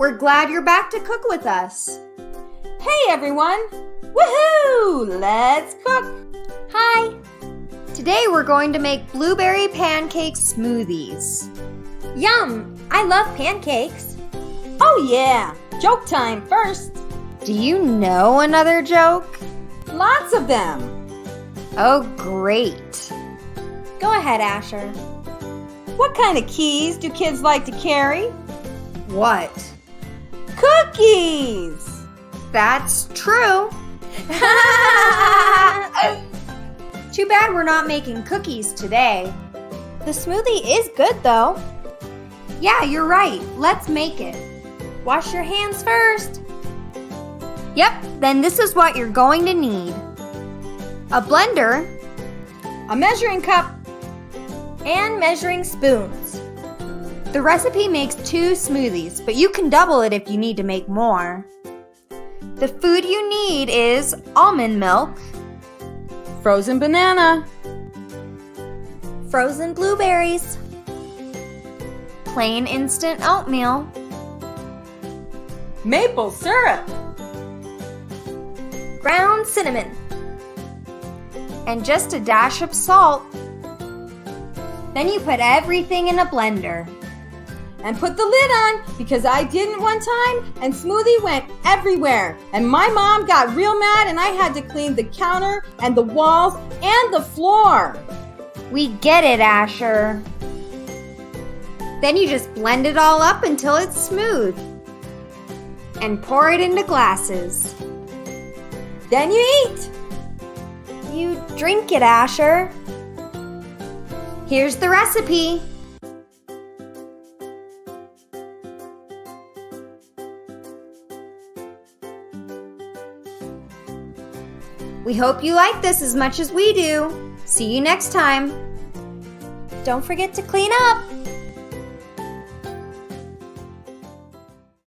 We're glad you're back to cook with us. Hey everyone! Woohoo! Let's cook! Hi! Today we're going to make blueberry pancake smoothies. Yum! I love pancakes. Oh yeah! Joke time first! Do you know another joke? Lots of them! Oh, great! Go ahead, Asher. What kind of keys do kids like to carry? What? Cookies! That's true. Too bad we're not making cookies today. The smoothie is good though. Yeah, you're right. Let's make it. Wash your hands first. Yep, then this is what you're going to need. A blender, A measuring cup, And measuring spoons. the recipe makes 2 smoothies, but you can double it if you need to make more. The food you need is almond milk, frozen banana, Frozen blueberries. plain instant oatmeal, maple syrup, Ground cinnamon. and just a dash of salt. Then you put everything in a blender. and put the lid on because I didn't one time and smoothie went everywhere. And my mom got real mad and I had to clean the counter and the walls and the floor. We get it, Asher. Then you just blend it all up until it's smooth. And pour it into glasses. Then you eat. You drink it, Asher. Here's the recipe. We hope you like this as much as we do. See you next time. Don't forget to clean up.